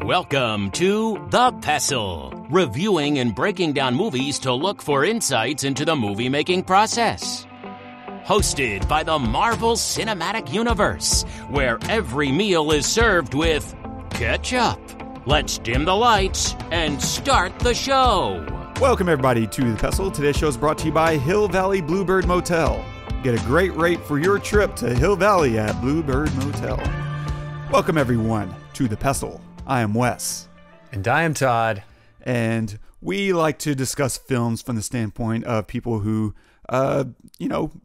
Welcome to The Pestle, reviewing and breaking down movies to look for insights into the movie-making process. Hosted by the Marvel Cinematic Universe, where every meal is served with ketchup. Let's dim the lights and start the show. Welcome everybody to The Pestle. Today's show is brought to you by Hill Valley Bluebird Motel. Get a great rate for your trip to Hill Valley at Bluebird Motel. Welcome everyone to The Pestle. I am Wes. And I am Todd. And we like to discuss films from the standpoint of people who,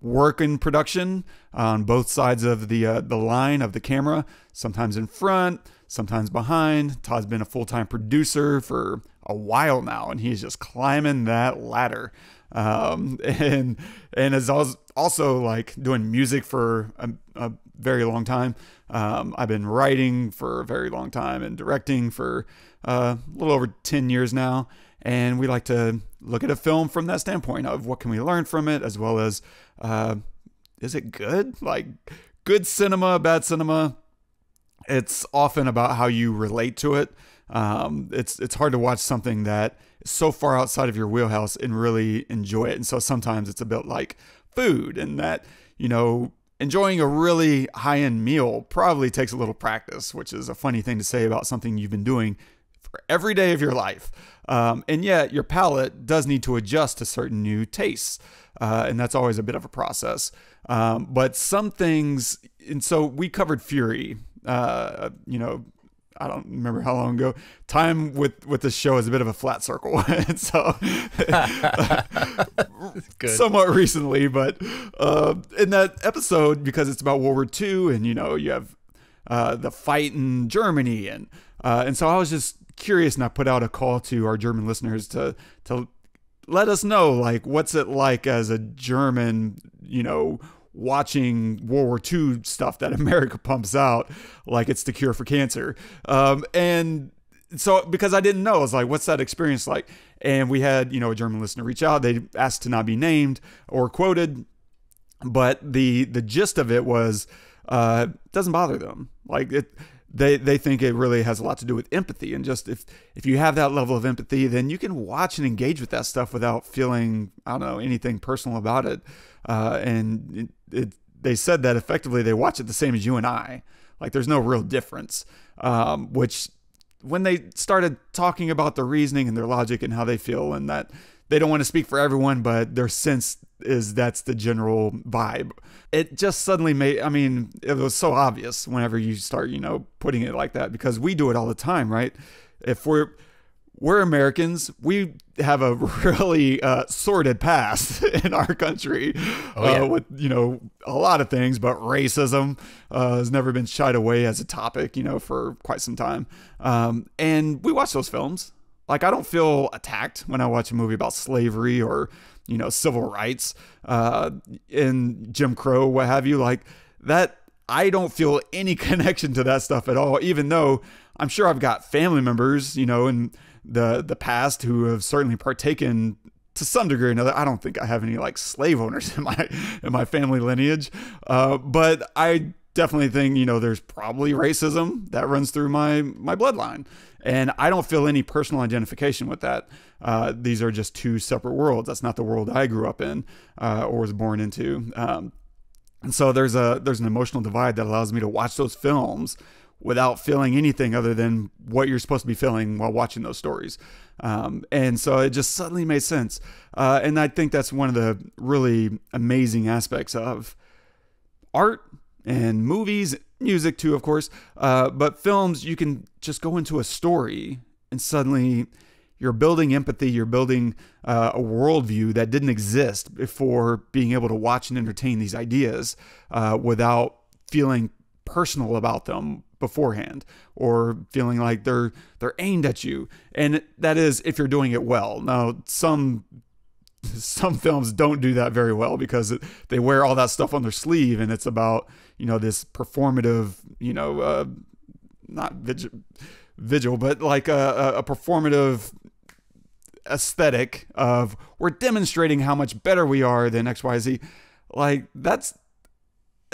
work in production on both sides of the line of the camera, sometimes in front, sometimes behind. Todd's been a full-time producer for a while now, and he's just climbing that ladder. And is also like doing music for a very long time. I've been writing for a very long time and directing for a little over 10 years now. And we like to look at a film from that standpoint of what can we learn from it, as well as, is it good? Like good cinema, bad cinema. It's often about how you relate to it. It's hard to watch something that is so far outside of your wheelhouse and really enjoy it. And so sometimes it's a bit like food, and that, enjoying a really high-end meal probably takes a little practice, which is a funny thing to say about something you've been doing for every day of your life. And yet your palate does need to adjust to certain new tastes. And that's always a bit of a process. But some things, and so we covered Fury, I don't remember how long ago. Time with this show is a bit of a flat circle. And so somewhat recently, but in that episode, because it's about World War II and, you have the fight in Germany. And so I was just curious, and I put out a call to our German listeners to let us know, like, what's it like as a German, watching World War II stuff that America pumps out like it's the cure for cancer. And so, because I didn't know, I was like, what's that experience like? And we had, a German listener reach out. They asked to not be named or quoted, but the gist of it was, doesn't bother them. Like they think it really has a lot to do with empathy. And just if you have that level of empathy, then you can watch and engage with that stuff without feeling, anything personal about it. And they said that effectively they watch it the same as you and I. Like there's no real difference, which when they started talking about the reasoning and their logic and how they feel, and that they don't want to speak for everyone, but their sense is that's the general vibe. It just suddenly it was so obvious whenever you start, putting it like that, because we do it all the time, right? If we're Americans, we have a really sordid past in our country with, a lot of things, but racism has never been shied away as a topic, for quite some time. And we watch those films. Like, I don't feel attacked when I watch a movie about slavery or, civil rights, and Jim Crow, what have you. Like that, I don't feel any connection to that stuff at all, even though I'm sure I've got family members, in the past who have certainly partaken to some degree or another. I don't think I have any like slave owners in my family lineage. But I definitely think, there's probably racism that runs through my bloodline, and I don't feel any personal identification with that. These are just two separate worlds. That's not the world I grew up in, or was born into. And so there's an emotional divide that allows me to watch those films without feeling anything other than what you're supposed to be feeling while watching those stories. And so it just suddenly made sense. And I think that's one of the really amazing aspects of art and movies, music too, of course. But films, you can just go into a story and suddenly you're building empathy. You're building a worldview that didn't exist before being able to watch and entertain these ideas without feeling personal about them beforehand, or feeling like they're aimed at you. And that is if you're doing it well. Now, some films don't do that very well because they wear all that stuff on their sleeve, and it's about, this performative, not vigil, but like a performative aesthetic of we're demonstrating how much better we are than XYZ. Like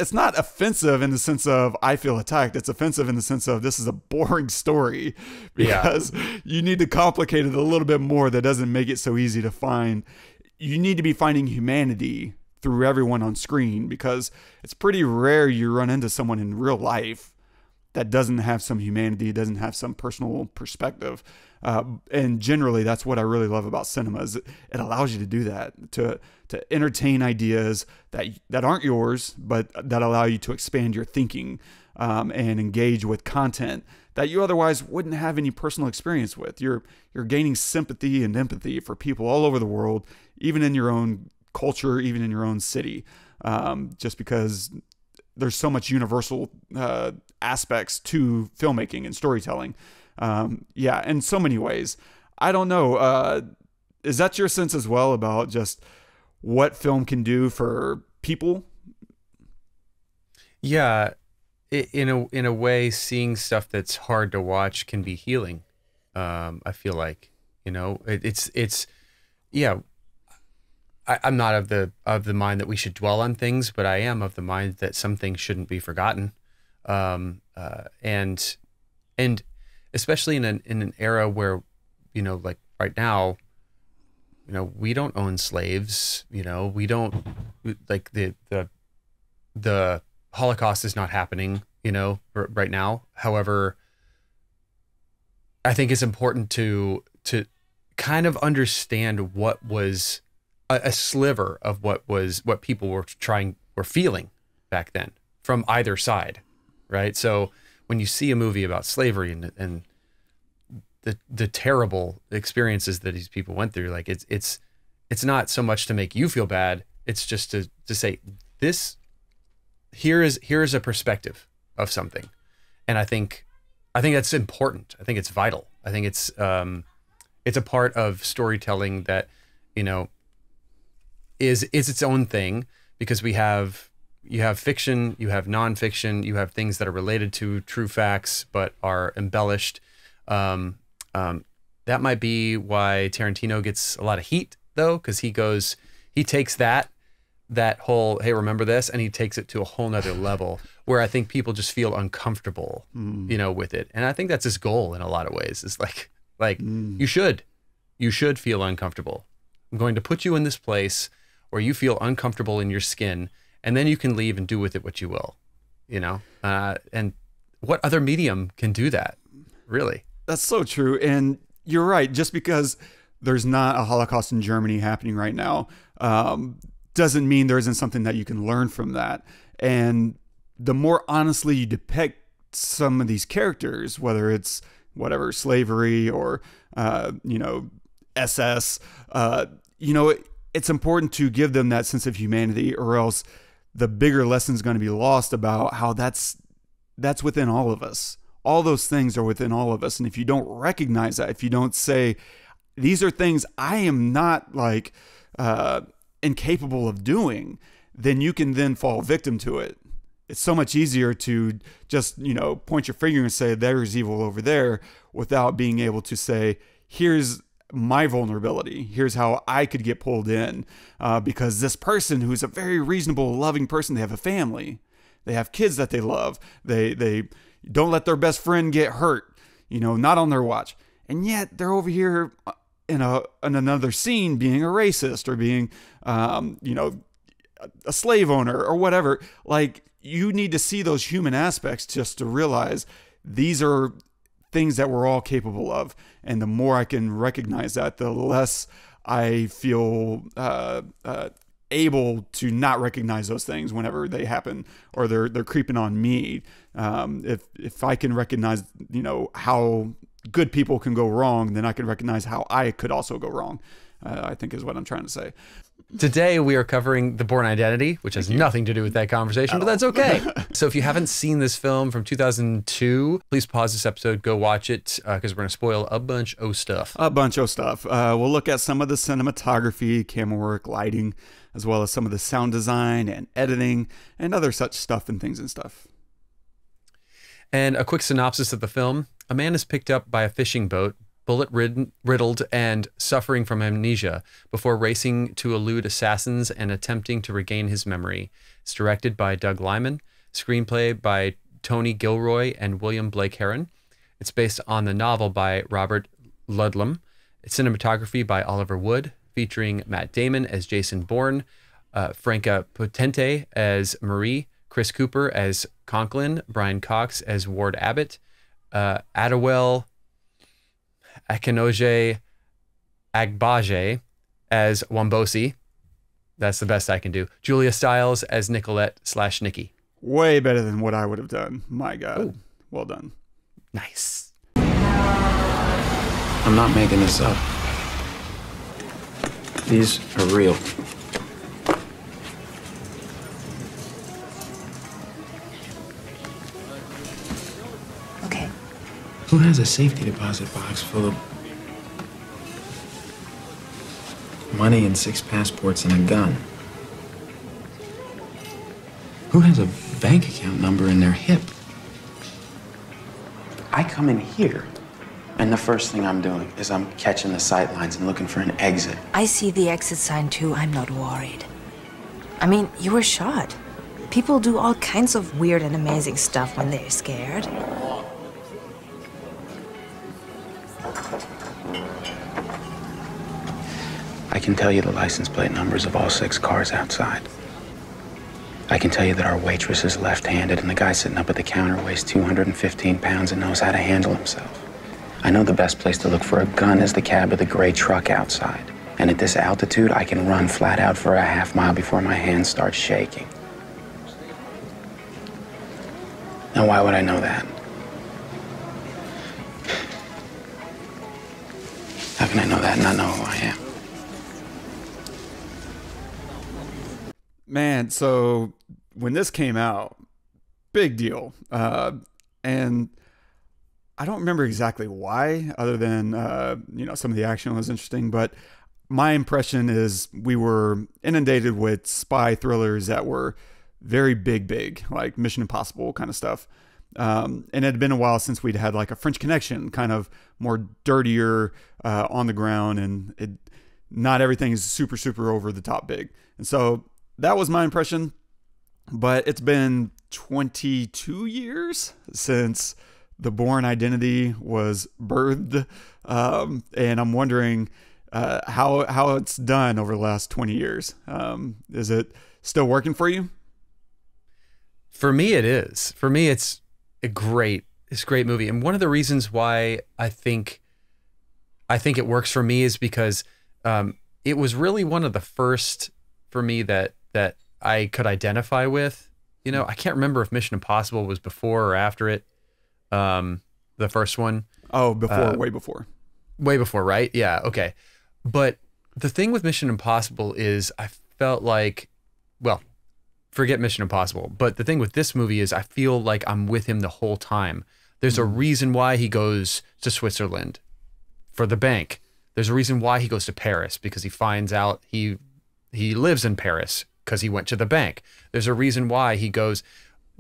it's not offensive in the sense of I feel attacked. It's offensive in the sense of this is a boring story, because you need to complicate it a little bit more. That doesn't make it so easy to find. You need to be finding humanity through everyone on screen, because it's pretty rare you run into someone in real life that doesn't have some humanity, doesn't have some personal perspective. And generally, that's what I really love about cinema, is it allows you to do that, to entertain ideas that aren't yours, but that allow you to expand your thinking, and engage with content that you otherwise wouldn't have any personal experience with. You're gaining sympathy and empathy for people all over the world, even in your own culture, even in your own city, just because there's so much universal aspects to filmmaking and storytelling. In so many ways. I don't know. Is that your sense as well about just what film can do for people? Yeah, in a way, seeing stuff that's hard to watch can be healing. I feel like, I'm not of the mind that we should dwell on things, but I am of the mind that some things shouldn't be forgotten. And especially in an era where, like right now, we don't own slaves, we don't, like the Holocaust is not happening, right now. However, I think it's important to kind of understand what was a sliver of what people were feeling back then from either side. Right. So when you see a movie about slavery and the terrible experiences that these people went through, like it's not so much to make you feel bad. It's just to say this, here is a perspective of something. And I think that's important. I think it's vital. I think it's a part of storytelling that, is its own thing, because you have fiction, you have nonfiction, you have things that are related to true facts but are embellished. That might be why Tarantino gets a lot of heat, though, because he takes that whole, hey, remember this, and he takes it to a whole nother level where I think people just feel uncomfortable, with it. And I think that's his goal in a lot of ways. It's like you should feel uncomfortable. I'm going to put you in this place where you feel uncomfortable in your skin, and then you can leave and do with it what you will, and what other medium can do that, really? That's so true. And you're right. Just because there's not a Holocaust in Germany happening right now, doesn't mean there isn't something that you can learn from that. And the more honestly you depict some of these characters, whether it's slavery or, SS, it's important to give them that sense of humanity, or else the bigger lesson is going to be lost about how that's within all of us. All those things are within all of us. And if you don't recognize that, if you don't say, these are things I am not incapable of doing, then you can then fall victim to it. It's so much easier to just, point your finger and say, there's evil over there, without being able to say, here's my vulnerability. Here's how I could get pulled in, because this person, who's a very reasonable, loving person, they have a family, they have kids that they love. They don't let their best friend get hurt, not on their watch. And yet they're over here in another scene being a racist, or being, a slave owner or whatever. Like, you need to see those human aspects just to realize these are things that we're all capable of. And the more I can recognize that, the less I feel able to not recognize those things whenever they happen, or they're creeping on me. If I can recognize, how good people can go wrong, then I can recognize how I could also go wrong, I think is what I'm trying to say. Today we are covering The Bourne Identity, which has nothing to do with that conversation, but that's okay. So if you haven't seen this film from 2002, please pause this episode, go watch it, because we're going to spoil a bunch of stuff. We'll look at some of the cinematography, camera work, lighting, as well as some of the sound design and editing and other such stuff and things and stuff. And a quick synopsis of the film. A man is picked up by a fishing boat, bullet-riddled and suffering from amnesia before racing to elude assassins and attempting to regain his memory. It's directed by Doug Liman, screenplay by Tony Gilroy and William Blake Herron. It's based on the novel by Robert Ludlum. It's cinematography by Oliver Wood, featuring Matt Damon as Jason Bourne, Franka Potente as Marie, Chris Cooper as Conklin, Brian Cox as Ward Abbott, Adewale, Akinnuoye-Agbaje as Wombosi. That's the best I can do. Julia Stiles as Nicolette/Nicki. Way better than what I would have done. My God. Ooh. Well done. Nice. I'm not making this up. These are real. Okay. Who has a safety deposit box full of money and 6 passports and a gun? Who has a bank account number in their hip? I come in here, and the first thing I'm doing is I'm catching the sight lines and looking for an exit. I see the exit sign too. I'm not worried. I mean, you were shot. People do all kinds of weird and amazing stuff when they're scared. I can tell you the license plate numbers of all 6 cars outside. I can tell you that our waitress is left-handed and the guy sitting up at the counter weighs 215 pounds and knows how to handle himself. I know the best place to look for a gun is the cab of the gray truck outside. And at this altitude, I can run flat out for a half mile before my hands start shaking. Now, why would I know that? How can I know that and not know who I am? Man, so when this came out, big deal. And I don't remember exactly why, other than, some of the action was interesting. But my impression is we were inundated with spy thrillers that were very big, like Mission Impossible kind of stuff. And it had been a while since we'd had like a French Connection, kind of more dirtier, on the ground, and not everything is super over the top big. And so that was my impression. But it's been 22 years since the Bourne Identity was birthed, and I'm wondering how it's done over the last 20 years. Is it still working for you? For me, it is. For me, it's a great movie, and one of the reasons why I think it works for me is because it was really one of the first for me that I could identify with. You know, I can't remember if Mission Impossible was before or after it. The first one. Oh, before, way before. Way before, right? Yeah, okay. But the thing with Mission Impossible is I felt like, well, forget Mission Impossible, but the thing with this movie is I feel like I'm with him the whole time. There's a reason why he goes to Switzerland for the bank. There's a reason why he goes to Paris, because he finds out he lives in Paris because he went to the bank. There's a reason why he goes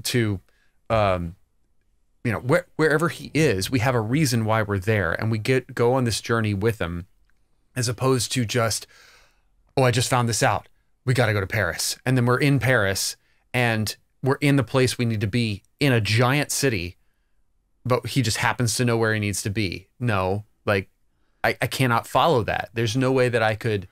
to wherever he is. We have a reason why we're there, and we go on this journey with him, as opposed to just, oh, I just found this out, we got to go to Paris, and then we're in Paris and we're in the place we need to be in a giant city, but he just happens to know where he needs to be. No, like I cannot follow that. There's no way that I could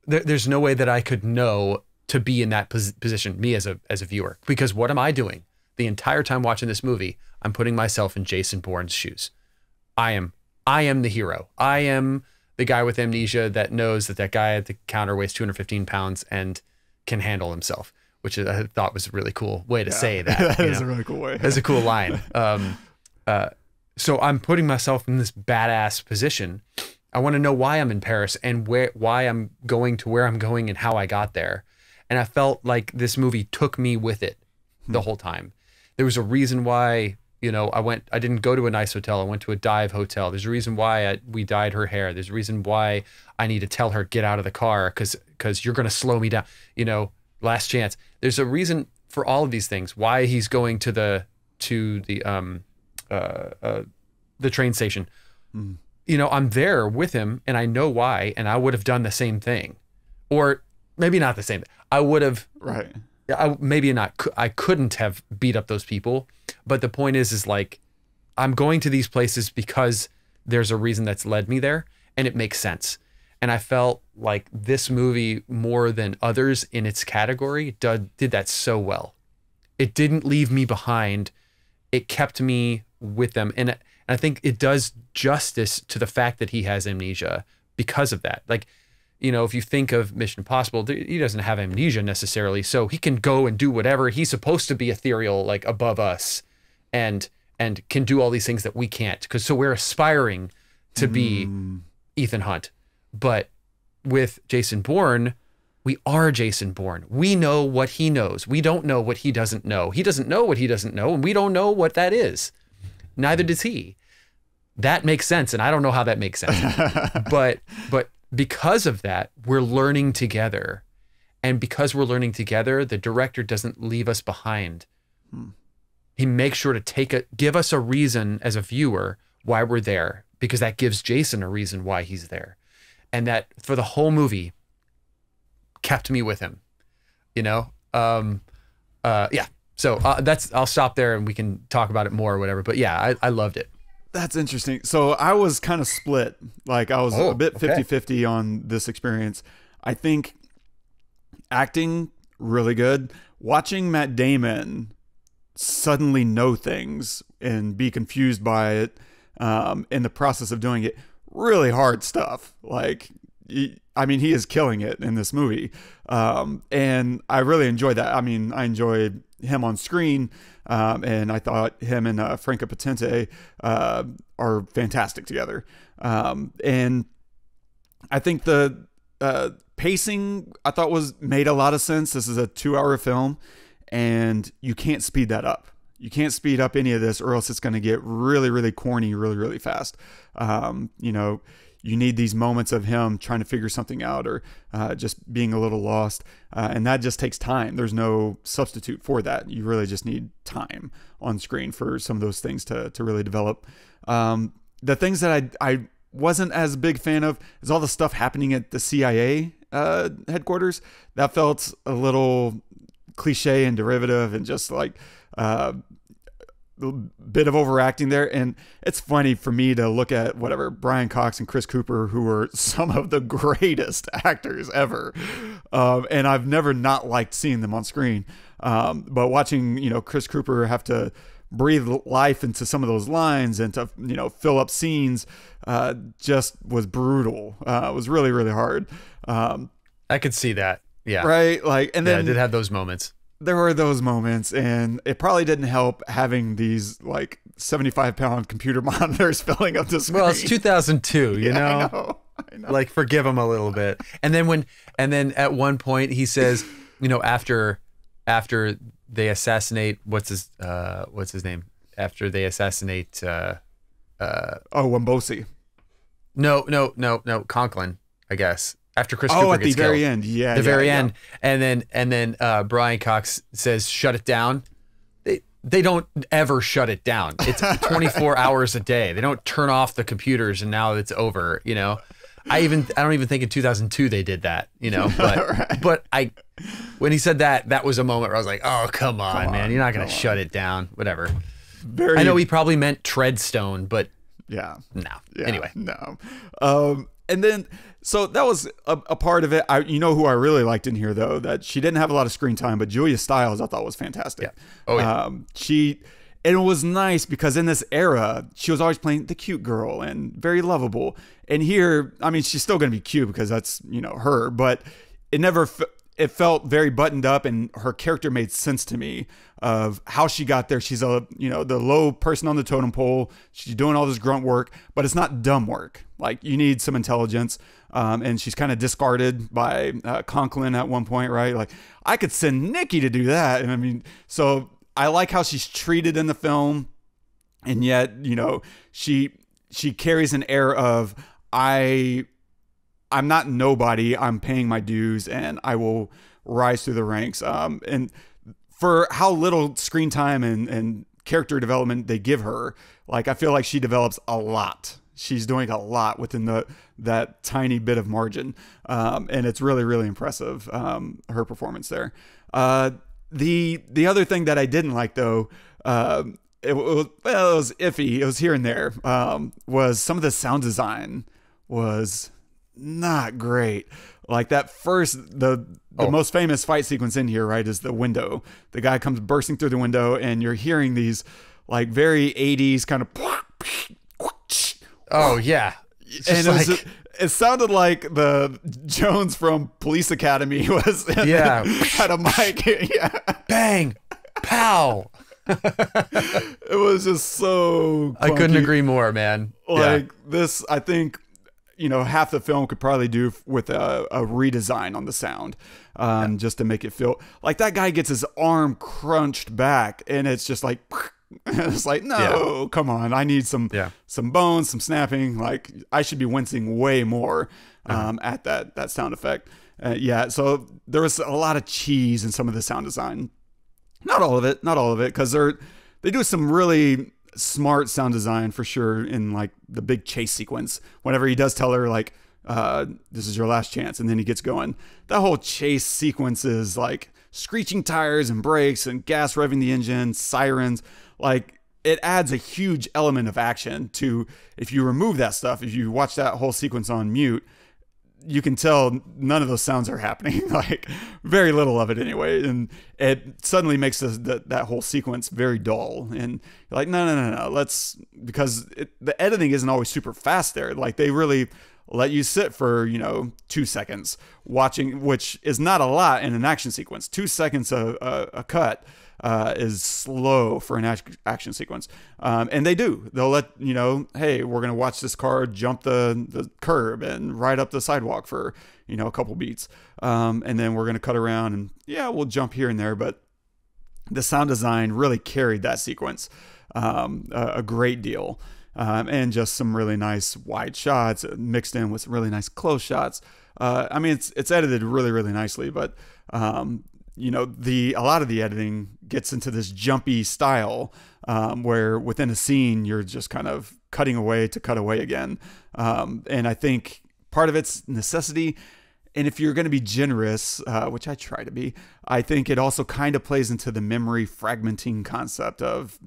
there's no way that I could know to be in that position, me as a viewer, because what am I doing the entire time watching this movie? I'm putting myself in Jason Bourne's shoes. I am the hero. I am the guy with amnesia that knows that guy at the counter weighs 215 pounds and can handle himself, which I thought was a really cool way to say that. That is a really cool way. That's a cool line. So I'm putting myself in this badass position. I want to know why I'm in Paris and why I'm going to where I'm going and how I got there. And I felt like this movie took me with it the whole time. There was a reason why, I didn't go to a nice hotel. I went to a dive hotel. There's a reason why we dyed her hair. There's a reason why I need to tell her, get out of the car because you're going to slow me down. Last chance. There's a reason for all of these things. Why he's going to the the train station. You know, I'm there with him and I know why, and I would have done the same thing, or maybe not the same. I would have, right. Maybe not. I couldn't have beat up those people. But the point is like, I'm going to these places because there's a reason that's led me there, and it makes sense. And I felt like this movie, more than others in its category, did that so well. It didn't leave me behind. It kept me with them. And I think it does justice to the fact that he has amnesia because of that. Like, you know, if you think of Mission Impossible, he doesn't have amnesia necessarily, so he can go and do whatever. He's supposed to be ethereal, like above us, and can do all these things that we can't. So we're aspiring to be Ethan Hunt. But with Jason Bourne, we are Jason Bourne. We know what he knows. We don't know what he doesn't know. He doesn't know what he doesn't know, and we don't know what that is. Neither does he. That makes sense, and I don't know how that makes sense. but because of that, we're learning together. And because we're learning together, the director doesn't leave us behind. He makes sure to give us a reason as a viewer why we're there, because that gives Jason a reason why he's there. And that for the whole movie kept me with him, you know? Yeah. So I'll stop there and we can talk about it more or whatever. But yeah, I loved it. That's interesting. So I was kind of split. Like I was a bit 50-50 on this experience. I think acting really good. Watching Matt Damon suddenly know things and be confused by it in the process of doing it, really hard stuff. Like, I mean, he is killing it in this movie. And I really enjoyed that. I mean, I enjoyed him on screen. And I thought him and Franka Potente are fantastic together. And I think the pacing I thought made a lot of sense. This is a 2-hour film, and you can't speed that up. You can't speed up any of this, or else it's going to get really, really corny really, really fast. You know, you need these moments of him trying to figure something out, or just being a little lost. And that just takes time. There's no substitute for that. You really just need time on screen for some of those things to really develop. The things that I wasn't as big fan of is all the stuff happening at the CIA headquarters. That felt a little cliche and derivative, and just like a bit of overacting there. And it's funny for me to look at Brian Cox and Chris Cooper, who are some of the greatest actors ever. And I've never not liked seeing them on screen. But watching, you know, Chris Cooper have to breathe life into some of those lines and to, you know, fill up scenes, just was brutal. It was really, really hard. I could see that. Yeah. Right. Like, and then I did have those moments. There were those moments, and it probably didn't help having these like 75-pound computer monitors filling up the screen. Well, it's 2002, you know? I know. Like, forgive him a little bit. And then at one point he says, you know, after they assassinate, what's his name? After they assassinate, Wombosi. No, Conklin, I guess. After Chris Cooper at gets the very killed. end, yeah, the very end, and then Brian Cox says, "Shut it down." They don't ever shut it down. It's 24 hours a day. They don't turn off the computers and now it's over. You know, I don't even think in 2002 they did that. You know, but when he said that was a moment where I was like, "Oh, come on, man, you're not gonna shut it down." Whatever. I know he probably meant Treadstone, but no. Anyway, no. And then, so that was a part of it. You know who I really liked in here, though, that she didn't have a lot of screen time, but Julia Stiles I thought was fantastic. Yeah. Oh, yeah. And it was nice because in this era, she was always playing the cute girl and very lovable. And here, I mean, she's still going to be cute because that's, you know, her, but it felt very buttoned up, and her character made sense to me of how she got there. She's the low person on the totem pole. She's doing all this grunt work, but it's not dumb work. Like, you need some intelligence. And she's kind of discarded by Conklin at one point, right? Like, I could send Nicki to do that. And I mean, so I like how she's treated in the film, and yet, you know, she carries an air of, I'm not nobody. I'm paying my dues, and I will rise through the ranks. And for how little screen time and character development they give her. Like, I feel like she develops a lot. She's doing a lot within that tiny bit of margin. And it's really, really impressive, her performance there. The other thing that I didn't like, though, it was iffy. It was here and there. Was some of the sound design was not great. Like that first, the most famous fight sequence in here, right, is the window. The guy comes bursting through the window, and you're hearing these like very 80s kind of. Oh yeah, and it sounded like the Jones from Police Academy was had a mic. Yeah. Bang, pow. It was just so clunky. I couldn't agree more, man. Like this, I think, half the film could probably do with a redesign on the sound, just to make it feel like that guy gets his arm crunched back, and it's just like. It's like, no, come on. I need some bones, some snapping. Like, I should be wincing way more at that sound effect. So there was a lot of cheese in some of the sound design. Not all of it, because they do some really smart sound design for sure in like the big chase sequence. Whenever he does tell her like, this is your last chance, and then he gets going. That whole chase sequence is like screeching tires and brakes and gas revving the engine, sirens. Like, it adds a huge element of action to, if you remove that stuff, if you watch that whole sequence on mute, you can tell none of those sounds are happening, like very little of it anyway. And it suddenly makes that whole sequence very dull. And you're like, no, because the editing isn't always super fast there. Like, they really let you sit for, 2 seconds watching, which is not a lot in an action sequence. 2 seconds a cut is slow for an action sequence. And they'll let, hey, we're going to watch this car jump the curb and ride up the sidewalk for, a couple beats. And then we're going to cut around and we'll jump here and there. But the sound design really carried that sequence a great deal. And just some really nice wide shots mixed in with some really nice close shots. I mean, it's edited really, really nicely, but, a lot of the editing gets into this jumpy style, where within a scene, you're just kind of cutting away to cut away again. And I think part of it's necessity. And if you're going to be generous, which I try to be, I think it also kind of plays into the memory fragmenting concept of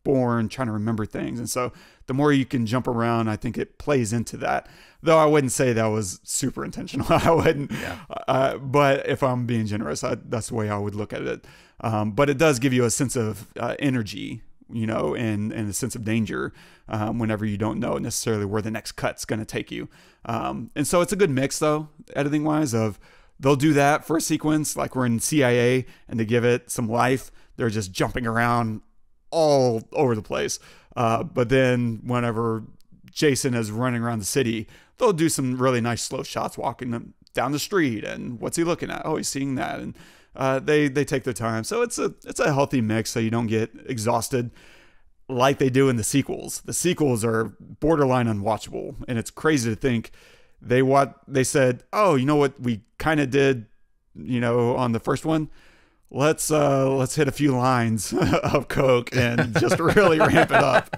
Bourne trying to remember things. And so the more you can jump around, I think it plays into that. Though I wouldn't say that was super intentional. I wouldn't. Yeah. But if I'm being generous, that's the way I would look at it. But it does give you a sense of energy, and a sense of danger whenever you don't know necessarily where the next cut's going to take you. And so it's a good mix, though, editing wise, of they'll do that for a sequence, like we're in CIA, and to give it some life, they're just jumping around all over the place. But then whenever Jason is running around the city, they'll do some really nice slow shots walking down the street. And what's he looking at? Oh, he's seeing that. And they take their time. So it's a healthy mix so you don't get exhausted like they do in the sequels. The sequels are borderline unwatchable. And it's crazy to think they said, oh, you know what we kind of did, on the first one? Let's hit a few lines of coke and just really ramp it up.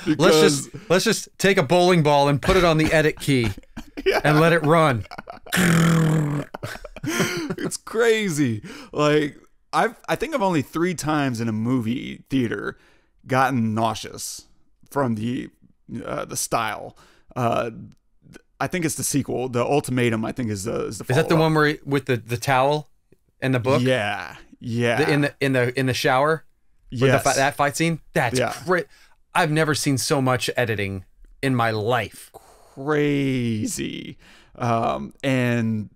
Let's just take a bowling ball and put it on the edit key and let it run. It's crazy. Like I think I've only 3 times in a movie theater gotten nauseous from the style. I think it's the sequel, The Ultimatum. I think is the follow-up. Is that the one where with the towel and the book? Yeah. In the shower. Yes. That fight scene. That's great. I've never seen so much editing in my life. Crazy. And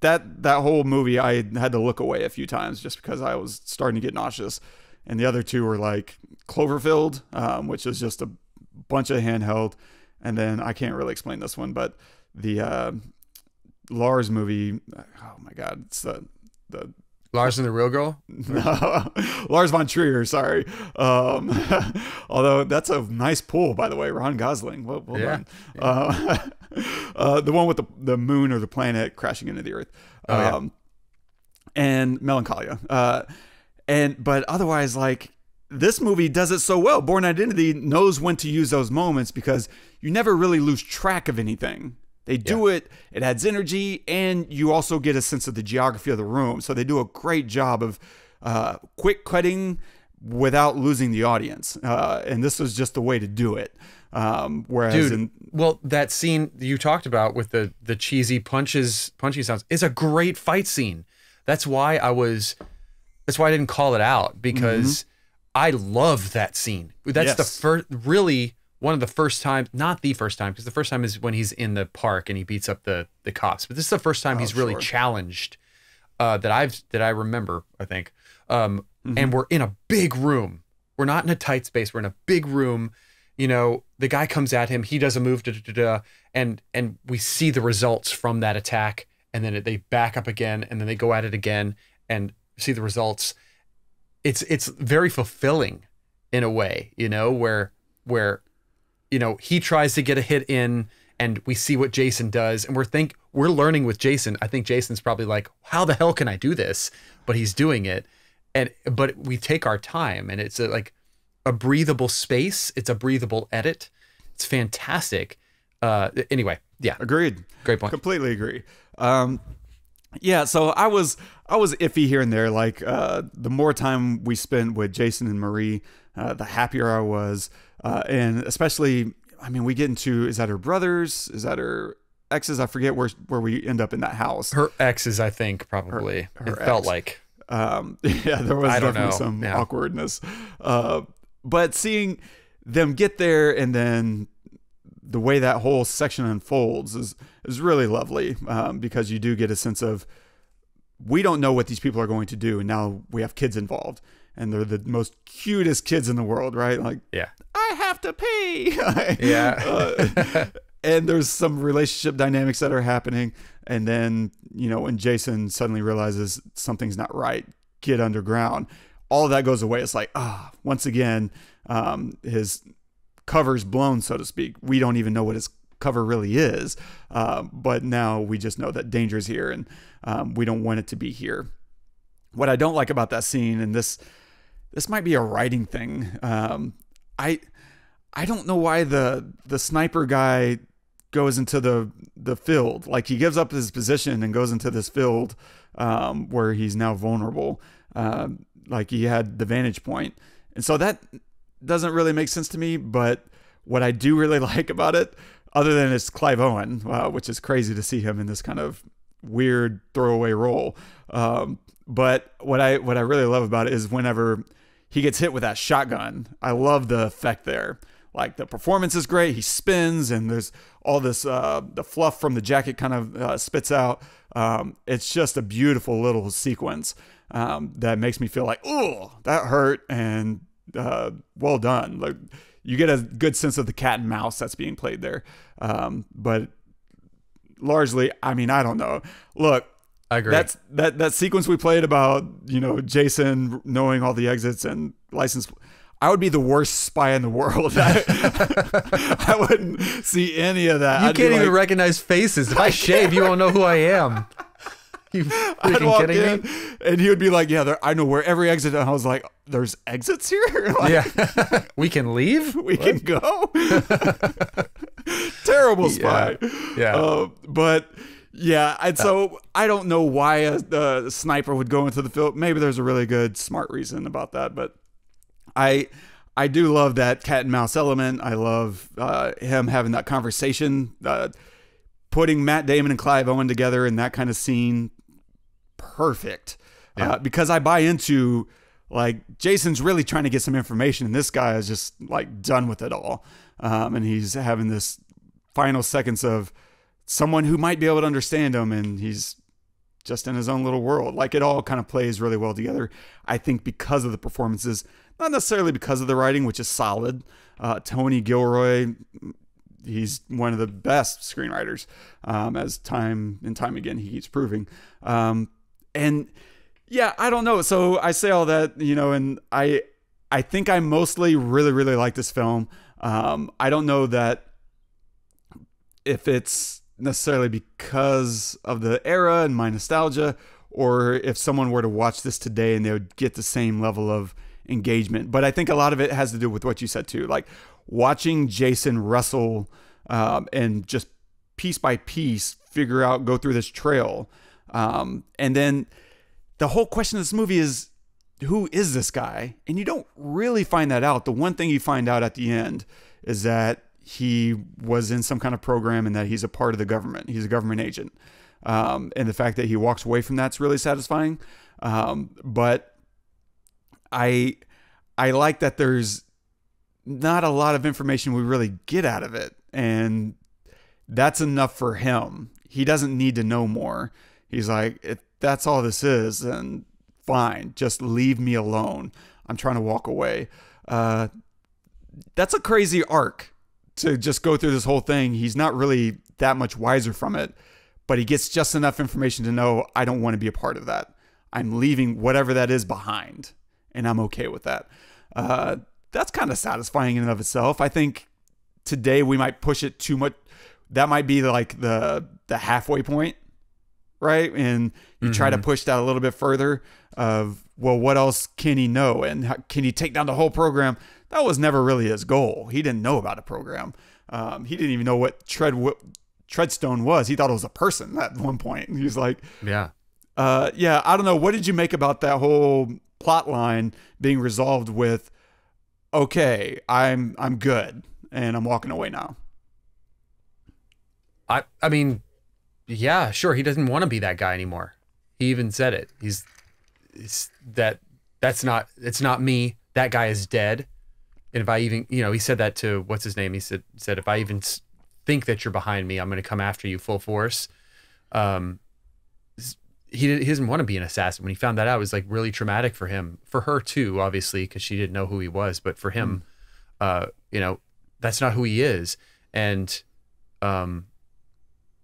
that whole movie, I had to look away a few times just because I was starting to get nauseous. And the other 2 were like Cloverfield, which is just a bunch of handheld. And then I can't really explain this one, but the Lars movie, oh my God, it's the Lars and the Real Girl? Lars von Trier, sorry. Although that's a nice pull, by the way. Ron Gosling. Well done. The one with the moon or the planet crashing into the earth. And Melancholia. But otherwise, like, this movie does it so well. Bourne Identity knows when to use those moments because you never really lose track of anything. They do it adds energy, and you also get a sense of the geography of the room. So they do a great job of quick cutting without losing the audience. And this was just the way to do it. Whereas that scene you talked about with the cheesy punching sounds is a great fight scene. That's why I didn't call it out, because I love that scene. That's one of the first times, not the first time, because the first time is when he's in the park and he beats up the cops. But this is the first time he's really challenged that I remember, I think. And we're in a big room. We're not in a tight space. We're in a big room. You know, the guy comes at him. He does a move, and we see the results from that attack. And then they back up again, and then they go at it again and see the results. It's very fulfilling in a way, you know, where you know, he tries to get a hit in, and we see what Jason does, and we're learning with Jason. I think Jason's probably like, how the hell can I do this? But he's doing it, but we take our time, and it's like a breathable space. It's a breathable edit. It's fantastic. Anyway, yeah, agreed. Great point. Completely agree. Yeah, so I was iffy here and there. Like the more time we spent with Jason and Marie, the happier I was. And especially, I mean, we get into, is that her brothers? Is that her exes? I forget where we end up in that house. Her exes, I think, probably. It felt like. Yeah, there was definitely some awkwardness. But seeing them get there, and then the way that whole section unfolds is really lovely, because you do get a sense of, we don't know what these people are going to do, and now we have kids involved, and they're the most cutest kids in the world, right? Like, I have to pee. And there's some relationship dynamics that are happening, and then, you know, when Jason suddenly realizes something's not right, get underground, all of that goes away. It's like, once again, his cover's blown, so to speak. We don't even know what his cover really is, but now we just know that danger's here, and we don't want it to be here. What I don't like about that scene, and this might be a writing thing, I don't know why the sniper guy goes into the field. Like, he gives up his position and goes into this field where he's now vulnerable. Like, he had the vantage point, and so that doesn't really make sense to me. But what I do really like about it, other than it's Clive Owen, which is crazy to see him in this kind of weird throwaway role. But what I really love about it is whenever he gets hit with that shotgun, I love the effect there. Like, the performance is great. He spins, and there's all this, the fluff from the jacket kind of spits out. It's just a beautiful little sequence that makes me feel like, oh, that hurt, and well done. Like, you get a good sense of the cat and mouse that's being played there. But largely, I mean, I don't know. Look, I agree. That sequence we played about, you know, Jason knowing all the exits and license. I would be the worst spy in the world. I wouldn't see any of that. You can't even recognize faces. If I shave, you won't know who I am. You freaking kidding me? And he would be like, yeah, I know where every exit. And I was like, there's exits here? Like, yeah. We can leave? We can go? Terrible spy. Yeah. But yeah, and so I don't know why a sniper would go into the field. Maybe there's a really good, smart reason about that. But I do love that cat and mouse element. I love him having that conversation, putting Matt Damon and Clive Owen together in that kind of scene. Perfect. Because I buy into, like, Jason's really trying to get some information, and this guy is just, like, done with it all. And he's having this final seconds of someone who might be able to understand him, and he's just in his own little world. Like, it all kind of plays really well together, I think, because of the performances, not necessarily because of the writing, which is solid. Tony Gilroy, he's one of the best screenwriters, as time and time again he keeps proving. And yeah, I don't know. So I say all that, you know, and I think I mostly really, really like this film. I don't know that if it's necessarily because of the era and my nostalgia, or if someone were to watch this today and they would get the same level of engagement. But I think a lot of it has to do with what you said too, like watching Jason wrestle and just piece by piece go through this trail. And then the whole question of this movie is, who is this guy? And you don't really find that out. The one thing you find out at the end is that he was in some kind of program and that he's a part of the government. He's a government agent. And the fact that he walks away from that's really satisfying. But I like that there's not a lot of information we really get out of it. And that's enough for him. He doesn't need to know more. He's like, if that's all this is, then fine, just leave me alone. I'm trying to walk away. That's a crazy arc to just go through this whole thing. He's not really that much wiser from it, but he gets just enough information to know, I don't want to be a part of that. I'm leaving whatever that is behind, and I'm okay with that. That's kind of satisfying in and of itself. I think today we might push it too much. That might be like the halfway point, right? And you try to push that a little bit further of, well, what else can he know? And how, can he take down the whole program? That was never really his goal. He didn't know about a program. He didn't even know what Treadstone was. He thought it was a person at one point. He was like, yeah, I don't know. What did you make about that whole plot line being resolved with, okay, I'm good and I'm walking away now? I mean, yeah, sure. He doesn't want to be that guy anymore. He even said it. It's not me. That guy is dead. And if I even, he said that to, what's his name? He said, if I even think that you're behind me, I'm going to come after you full force. He doesn't want to be an assassin. When he found that out, it was like really traumatic for him, for her too, obviously, because she didn't know who he was. But for him, that's not who he is. And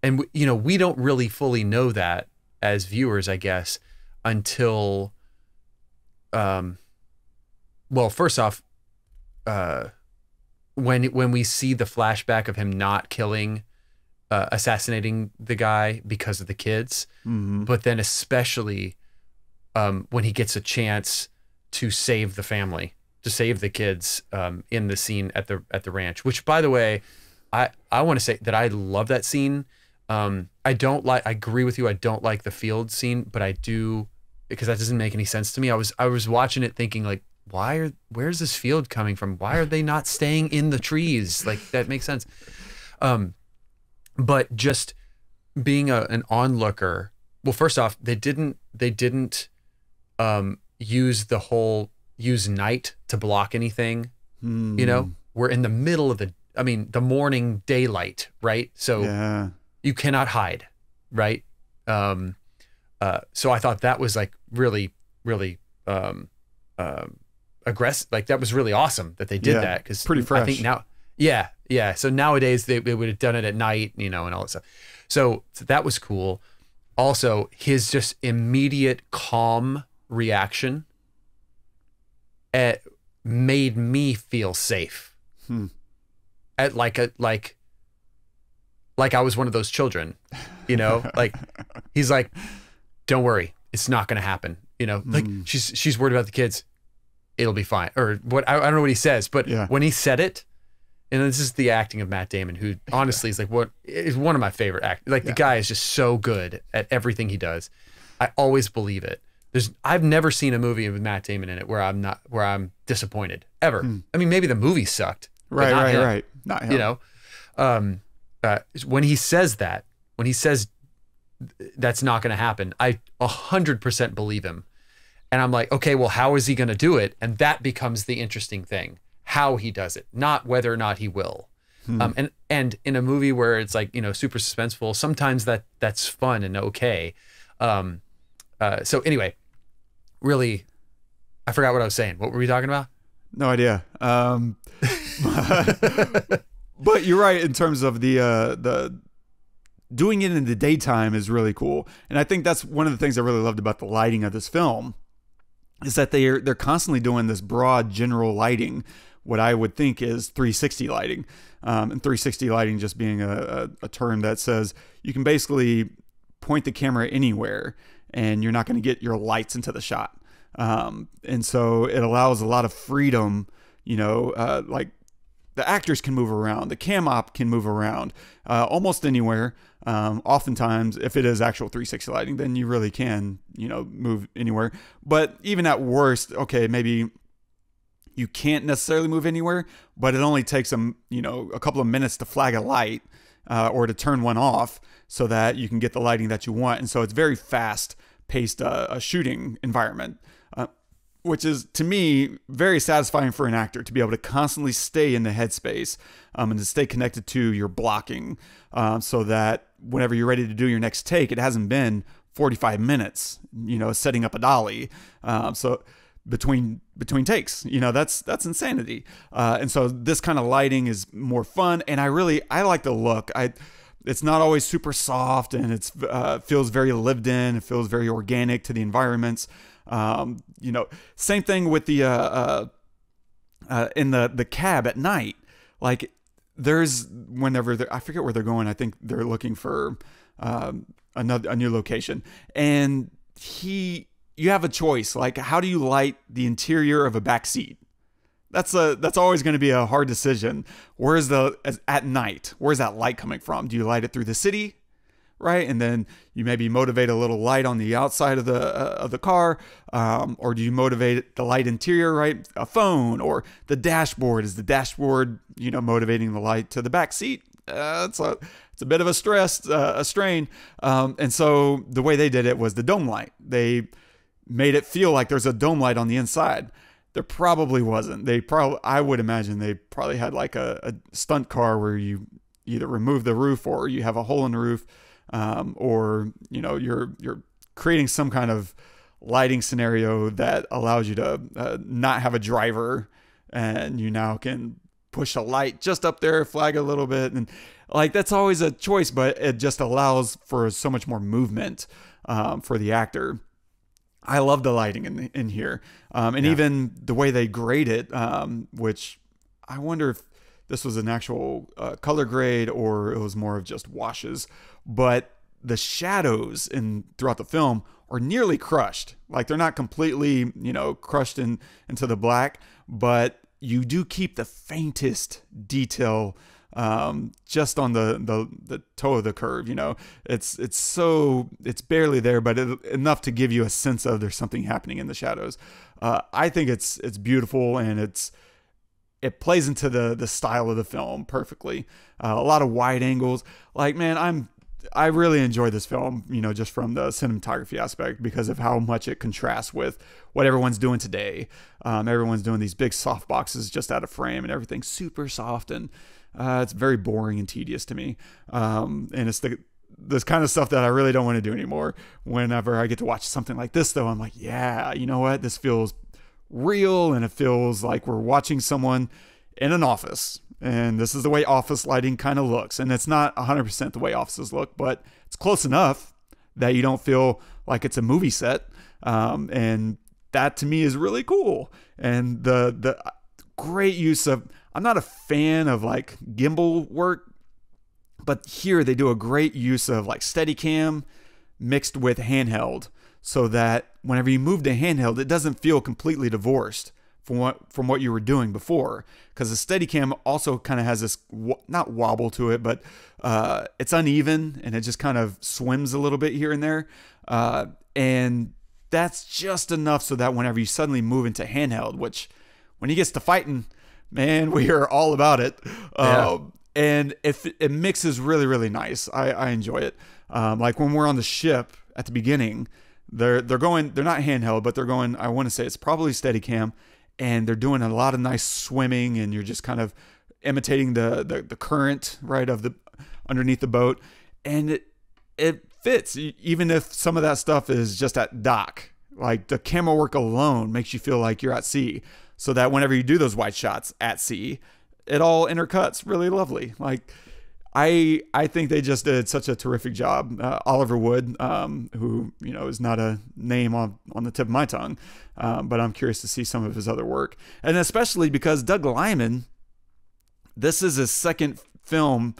we don't really fully know that as viewers, I guess, until, first off, when we see the flashback of him not killing, assassinating the guy because of the kids, but then especially when he gets a chance to save the family, to save the kids, in the scene at the ranch. Which, by the way, I want to say that I love that scene. I agree with you. I don't like the field scene, but I do, because that doesn't make any sense to me. I was watching it thinking like, where's this field coming from? Why are they not staying in the trees? Like, that makes sense. But just being an onlooker. Well, first off, they didn't use night to block anything. We're in the middle of the morning daylight, right? So you cannot hide, right? So I thought that was like really, really aggressive. Like, that was really awesome that they did that, because pretty fresh. I think now, so nowadays they would have done it at night, and all that stuff. So that was cool. Also, his just immediate calm reaction made me feel safe. At like I was one of those children, like, he's like, don't worry, it's not going to happen. Like, she's worried about the kids. It'll be fine. Or what? I don't know what he says, but when he said it, and this is the acting of Matt Damon, who honestly is one of my favorite actors. Like, the guy is just so good at everything he does. I always believe it. I've never seen a movie with Matt Damon in it where I'm disappointed ever. I mean, maybe the movie sucked. Right. Not him. When he says that's not going to happen, I 100% believe him. And I'm like, okay, well, how is he going to do it? And that becomes the interesting thing, how he does it, not whether or not he will. And in a movie where it's like, super suspenseful, sometimes that's fun and okay. So anyway, really, I forgot what I was saying. What were we talking about? No idea. But you're right in terms of the doing it in the daytime is really cool. And I think that's one of the things I really loved about the lighting of this film, is that they're constantly doing this broad general lighting, what I would think is 360 lighting. And 360 lighting just being a term that says you can basically point the camera anywhere and you're not going to get your lights into the shot. And so it allows a lot of freedom, like the actors can move around, the cam op can move around almost anywhere. Oftentimes, if it is actual 360 lighting, then you really can, move anywhere. But even at worst, okay, maybe you can't necessarily move anywhere, but it only takes a couple of minutes to flag a light or to turn one off so that you can get the lighting that you want. And so it's very fast paced a shooting environment, which is, to me, very satisfying for an actor to be able to constantly stay in the headspace and to stay connected to your blocking so that whenever you're ready to do your next take, it hasn't been 45 minutes, setting up a dolly. So between takes, that's insanity. And so this kind of lighting is more fun. And I like the look. It's not always super soft, and it's feels very lived in. It feels very organic to the environments. Same thing with the in the cab at night. Like there's I forget where they're going. I think they're looking for a new location, and you have a choice. Like, how do you light the interior of a back seat? That's always going to be a hard decision. At night, where's that light coming from? Do you light it through the city, right? And then you maybe motivate a little light on the outside of the car, or do you motivate the light interior, right? A phone or the dashboard. Is the dashboard, motivating the light to the back seat? It's a bit of a strain. And so the way they did it was the dome light. They made it feel like there's a dome light on the inside. There probably wasn't. I would imagine they probably had like a stunt car where you either remove the roof or you have a hole in the roof, or you're creating some kind of lighting scenario that allows you to not have a driver, and you now can push a light just up there, flag a little bit, and like that's always a choice, but it just allows for so much more movement for the actor. I love the lighting in here. Even the way they grade it, which I wonder if this was an actual color grade or it was more of just washes, but the shadows throughout the film are nearly crushed. Like they're not completely, crushed into the black, but you do keep the faintest detail just on the toe of the curve. It's barely there, but enough to give you a sense of there's something happening in the shadows. I think it's beautiful, and it plays into the style of the film perfectly. A lot of wide angles. Like, man, I really enjoy this film, just from the cinematography aspect because of how much it contrasts with what everyone's doing today. Everyone's doing these big soft boxes just out of frame, and everything's super soft, and it's very boring and tedious to me. And it's this kind of stuff that I really don't want to do anymore. Whenever I get to watch something like this, though, I'm like, yeah, you know what? This feels real, and it feels like we're watching someone in an office. And this is the way office lighting kind of looks. And it's not 100% the way offices look, but it's close enough that you don't feel like it's a movie set. And that to me is really cool. And the great use of, I'm not a fan of like gimbal work, but here they do a great use of like Steadicam mixed with handheld, so that whenever you move to handheld, it doesn't feel completely divorced from what you were doing before, because the Steadicam also kind of has this not wobble to it, but it's uneven, and it just kind of swims a little bit here and there, and that's just enough so that whenever you suddenly move into handheld, which when he gets to fighting, man, we are all about it. And it mixes really, really nice. I enjoy it. Like when we're on the ship at the beginning, they're not handheld, but they're going, I want to say it's probably Steadicam, and they're doing a lot of nice swimming, and you're just kind of imitating the current, right, of the underneath the boat, and it fits, even if some of that stuff is just at dock. Like the camera work alone makes you feel like you're at sea, so that whenever you do those wide shots at sea, it all intercuts really lovely. Like I think they just did such a terrific job. Oliver Wood, who is not a name on the tip of my tongue, but I'm curious to see some of his other work, and especially because Doug Liman, this is his second film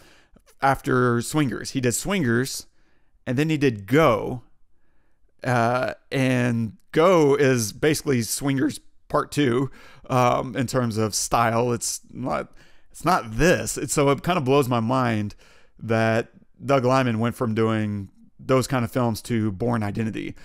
after Swingers. He did Swingers, and then he did Go, And Go is basically Swingers Part 2 in terms of style. It's not this. So it kind of blows my mind that Doug Liman went from doing those kind of films to Bourne Identity,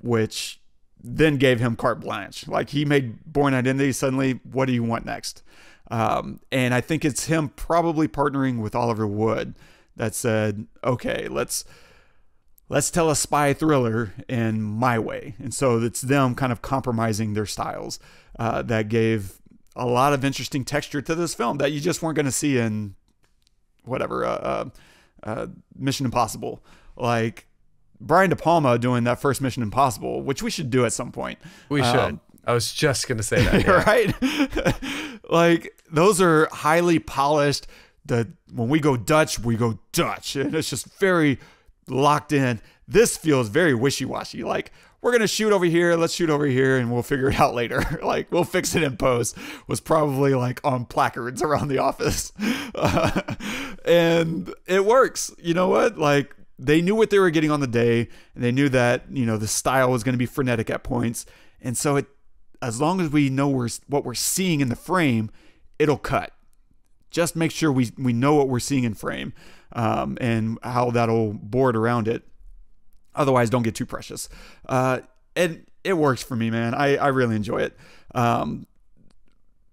which then gave him carte blanche. Like, he made Bourne Identity, suddenly, what do you want next? And I think it's him probably partnering with Oliver Wood that said, okay, let's tell a spy thriller in my way. And so it's them kind of compromising their styles that gave a lot of interesting texture to this film that you just weren't going to see in whatever, Mission Impossible. Like, Brian De Palma doing that first Mission Impossible, which we should do at some point. We should. I was just going to say that. Yeah. Right? Like, those are highly polished. When we go Dutch. And it's just very locked in. This feels very wishy-washy. Like, we're going to shoot over here. Let's shoot over here and we'll figure it out later. Like, we'll fix it in post was probably like on placards around the office. And it works. You know what? Like, they knew what they were getting on the day, and they knew that, you know, the style was going to be frenetic at points. And so as long as we know what we're seeing in the frame, it'll cut. Just make sure we know what we're seeing in frame, and how that'll board around it. Otherwise, don't get too precious. And it works for me, man. I really enjoy it.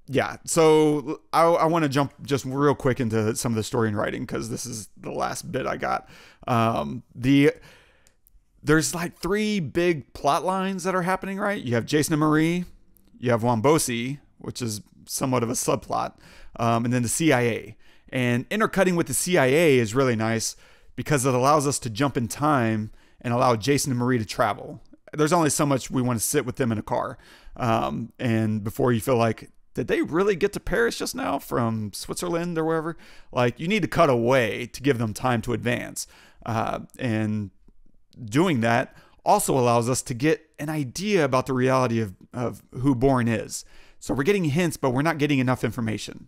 Yeah, so I want to jump just real quick into some of the story and writing, because this is the last bit I got. There's like 3 big plot lines that are happening, right? You have Jason and Marie, you have Wombosi, which is somewhat of a subplot, and then the CIA. And intercutting with the CIA is really nice because it allows us to jump in time and allow Jason and Marie to travel. There's only so much we want to sit with them in a car, and before you feel like, did they really get to Paris just now from Switzerland or wherever? Like, you need to cut away to give them time to advance. And doing that also allows us to get an idea about the reality of who Bourne is. So we're getting hints, but we're not getting enough information.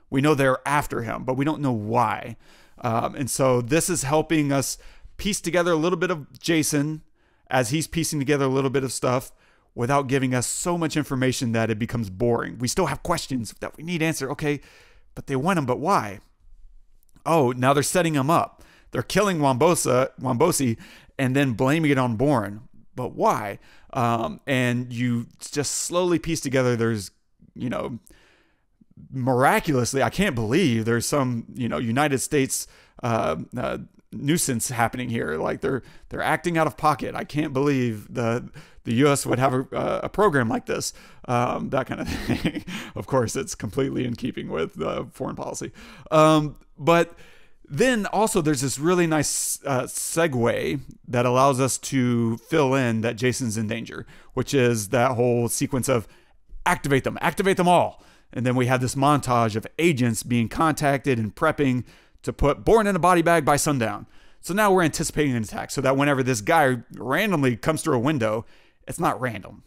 We know they're after him, but we don't know why. And so this is helping us piece together a little bit of Jason as he's piecing together a little bit of stuff, without giving us so much information that it becomes boring. We still have questions that we need answered. Okay, but they want him, but why? Oh, now they're setting him up. They're killing Wombosi and then blaming it on Bourne. But why? And you just slowly piece together, there's, you know, miraculously, I can't believe there's some, you know, United States nuisance happening here. Like, they're acting out of pocket. I can't believe the U.S. would have a program like this, that kind of thing. Of course, it's completely in keeping with foreign policy. But then also there's this really nice segue that allows us to fill in that Jason's in danger, which is that whole sequence of activate them all. And then we have this montage of agents being contacted and prepping to put Bourne in a body bag by sundown. So now we're anticipating an attack, so that whenever this guy randomly comes through a window, it's not random.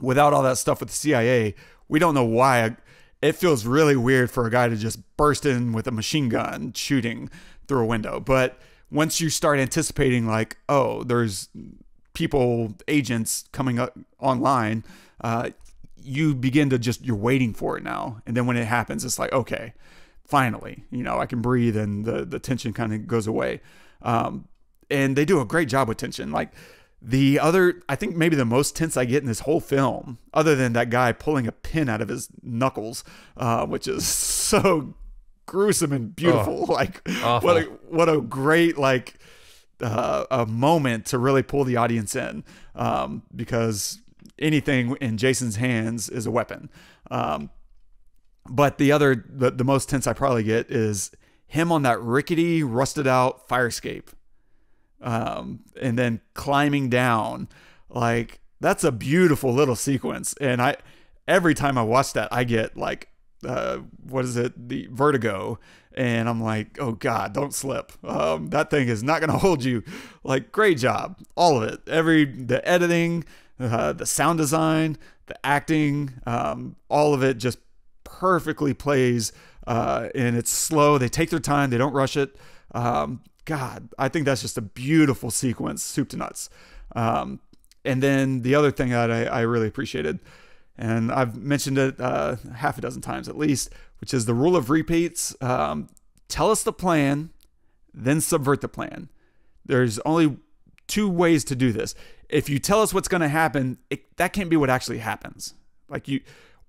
Without all that stuff with the CIA, we don't know why. It feels really weird for a guy to just burst in with a machine gun shooting through a window. But once you start anticipating, like, oh, there's agents coming up online, you begin to you're waiting for it now. And then when it happens, it's like, okay, finally, you know, I can breathe, and the tension kind of goes away. And they do a great job with tension. Like, I think maybe the most tense I get in this whole film, other than that guy pulling a pin out of his knuckles, which is so gruesome and beautiful. Like, awful. What a great, like, a moment to really pull the audience in, because anything in Jason's hands is a weapon. But the most tense I probably get is him on that rickety, rusted out fire escape. And then climbing down. Like, that's a beautiful little sequence. And every time I watch that, I get like, the vertigo. And I'm like, oh God, don't slip. That thing is not going to hold you. Like, great job. All of it. The editing, the sound design, the acting, all of it just perfectly plays, and it's slow. They take their time. They don't rush it. God, I think that's just a beautiful sequence, soup to nuts. And then the other thing that I really appreciated, and I've mentioned it half a dozen times at least, which is the rule of repeats. Tell us the plan, then subvert the plan. There's only two ways to do this. If you tell us what's going to happen, that can't be what actually happens.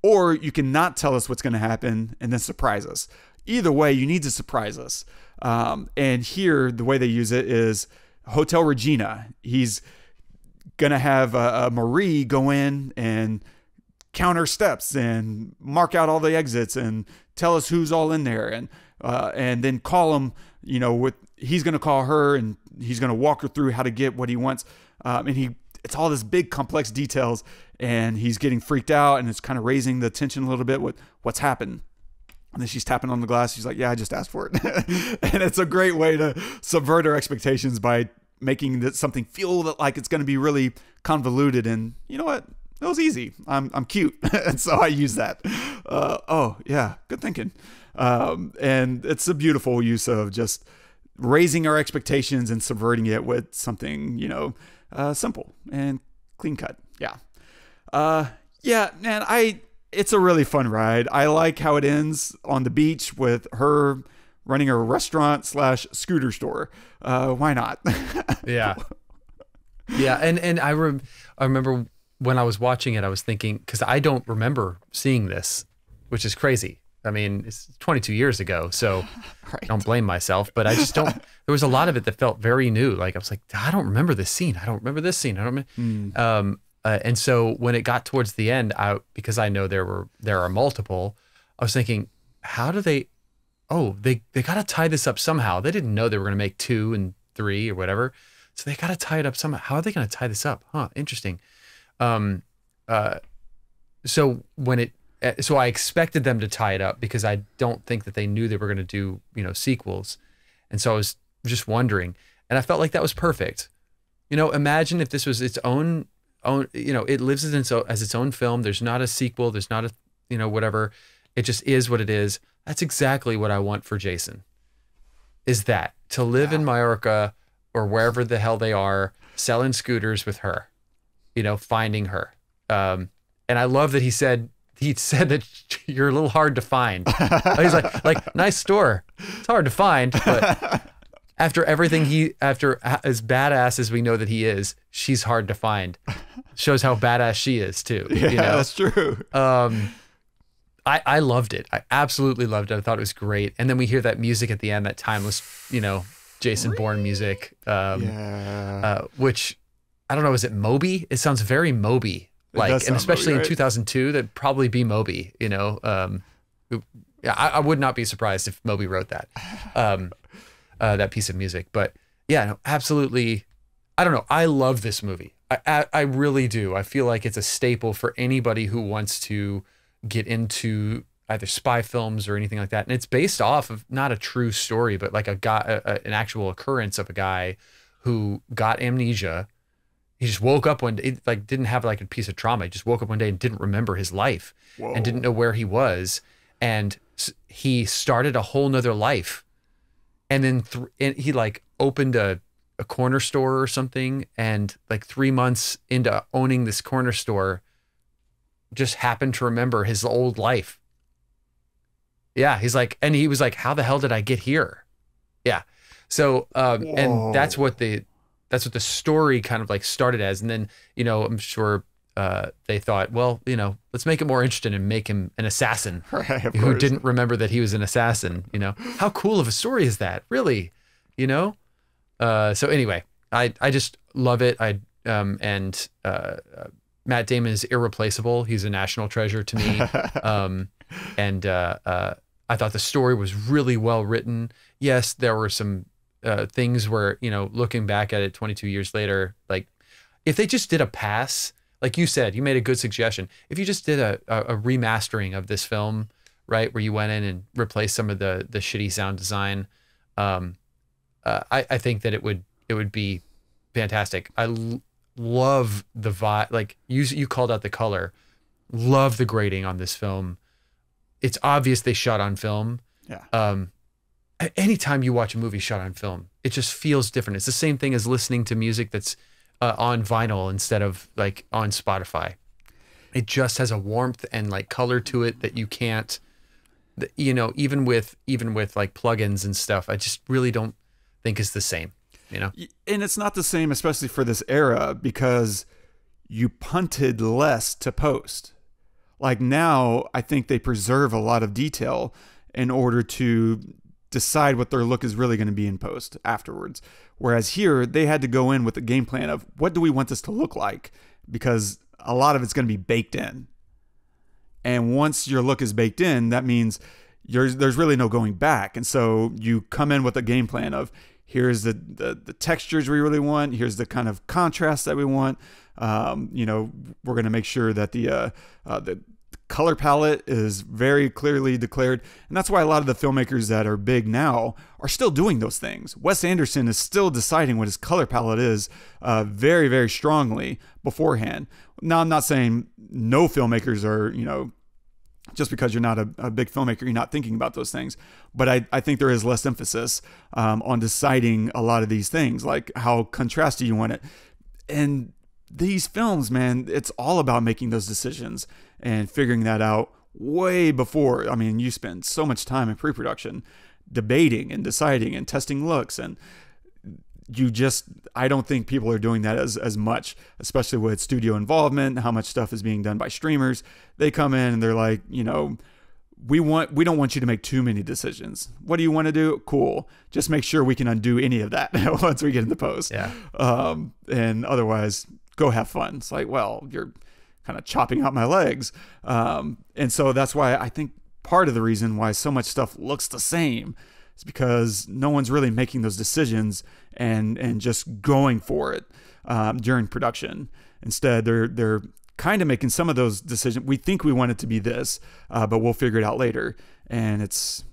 Or you can not tell us what's going to happen and then surprise us. Either way, you need to surprise us. And here, the way they use it is Hotel Regina. He's going to have Marie go in and count her steps and mark out all the exits and tell us who's all in there. And then call him, he's going to call her and he's going to walk her through how to get what he wants. And it's all this big complex details, and he's getting freaked out, and it's kind of raising the tension a little bit with what's happened. And then she's tapping on the glass. She's like, yeah, I just asked for it. And it's a great way to subvert our expectations by making something feel like it's going to be really convoluted. And you know what? It was easy. I'm cute. And so I use that. Oh yeah. Good thinking. And it's a beautiful use of just raising our expectations and subverting it with something, simple and clean cut. Yeah. Yeah, man, it's a really fun ride. I like how it ends on the beach with her running a restaurant / scooter store. Why not? Yeah. Yeah. And I remember when I was watching it, I was thinking, cause I don't remember seeing this, which is crazy. I mean, it's 22 years ago, so right. I don't blame myself, but I just don't, there was a lot of it that felt very new. Like I was like, I don't remember this scene. I don't remember this scene. I don't remember. And so when it got towards the end, because I know there are multiple, I was thinking, how do they got to tie this up somehow. They didn't know they were going to make 2 and 3 or whatever. So they got to tie it up somehow. How are they going to tie this up? Huh. Interesting. So I expected them to tie it up because I don't think that they knew they were going to do, sequels. And so I was just wondering, and I felt like that was perfect. Imagine if this was its own, it lives as its own film. There's not a sequel. There's not a, whatever. It just is what it is. That's exactly what I want for Jason, is that to live in Majorca or wherever the hell they are, selling scooters with her, finding her. And I love that he said that you're a little hard to find. He's like, nice store. It's hard to find, but after everything after as badass as we know that he is, she's hard to find. Shows how badass she is too. Yeah, that's true. I loved it. I absolutely loved it. I thought it was great. And then we hear that music at the end, that timeless, Jason Bourne music, which I don't know. Is it Moby? It sounds very Moby. And especially Moby, right? In 2002, that'd probably be Moby, I would not be surprised if Moby wrote that, that piece of music. But yeah, no, absolutely. I don't know. I love this movie. I really do. I feel like it's a staple for anybody who wants to get into either spy films or anything like that. And it's based off of not a true story, but like an actual occurrence of a guy who got amnesia. He just woke up one day, didn't have like a piece of trauma. He just woke up one day and didn't remember his life. Whoa. And didn't know where he was. And he started a whole nother life. And then he opened a corner store or something. And 3 months into owning this corner store, just happened to remember his old life. Yeah. And he was like, how the hell did I get here? Yeah. So, and that's what the story kind of started as. And then, I'm sure they thought, well, let's make it more interesting and make him an assassin who didn't remember that he was an assassin. How cool of a story is that? Really? So anyway, I just love it. Matt Damon is irreplaceable. He's a national treasure to me. I thought the story was really well written. Yes, there were some things where, looking back at it 22 years later, if they just did a pass, like you said, you made a good suggestion. If you just did a remastering of this film, right, where you went in and replaced some of the shitty sound design, I think that it would be fantastic. I love the vibe. You called out the color. Love the grading on this film. It's obvious they shot on film. Yeah. Anytime you watch a movie shot on film, it just feels different. It's the same thing as listening to music that's on vinyl instead of like on Spotify. It just has a warmth and like color to it that you can't, you know, even with like plugins and stuff, I just really don't think is the same, you know? And it's not the same, especially for this era, because you punted less to post. Like now, I think they preserve a lot of detail in order to decide what their look is really going to be in post afterwards. Whereas here, they had to go in with a game plan of what do we want this to look like? Because a lot of it's going to be baked in. And once your look is baked in, that means there's really no going back. And so you come in with a game plan of here's the textures we really want. Here's the kind of contrast that we want. You know, we're going to make sure that the color palette is very clearly declared. And that's why a lot of the filmmakers that are big now are still doing those things. Wes Anderson is still deciding what his color palette is very, very strongly beforehand. Now, I'm not saying no filmmakers are, you know, just because you're not a big filmmaker, you're not thinking about those things. But I think there is less emphasis on deciding a lot of these things, like how contrasty you want it. And these films, man, it's all about making those decisions and figuring that out way before. I mean, you spend so much time in pre-production debating and deciding and testing looks, and I don't think people are doing that as much, especially with studio involvement, how much stuff is being done by streamers. They come in and they're like, you know, we don't want you to make too many decisions. What do you want to do? Cool. Just make sure we can undo any of that once we get in the post. Yeah. And otherwise, go have fun. It's like, well, you're kind of chopping out my legs. And so that's why I think part of the reason why so much stuff looks the same is because no one's really making those decisions and just going for it during production. Instead, they're kind of making some of those decisions. We think we want it to be this, but we'll figure it out later. And it's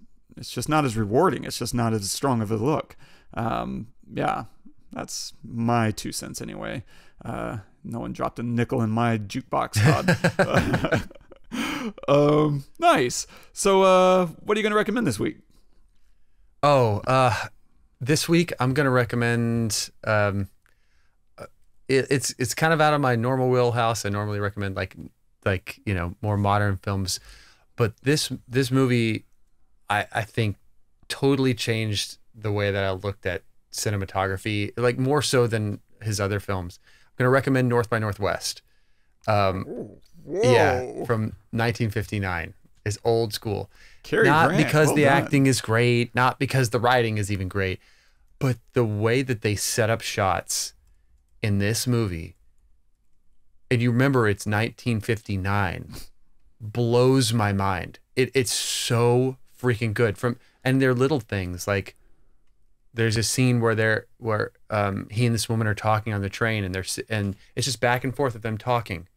just not as rewarding. It's just not as strong of a look. Yeah, that's my 2 cents anyway. No one dropped a nickel in my jukebox, Todd. Nice. So, what are you going to recommend this week? This week I'm going to recommend, it's kind of out of my normal wheelhouse. I normally recommend like, you know, more modern films, but this movie, I think totally changed the way that I looked at cinematography, like more so than his other films. I'm going to recommend North by Northwest. Yeah, from 1959. Is old school. Not Grant, because the acting is great, not because the writing is even great, but the way that they set up shots in this movie, and you remember it's 1959, blows my mind. It's so freaking good. And they're little things, like there's a scene where he and this woman are talking on the train, and it's just back and forth of them talking.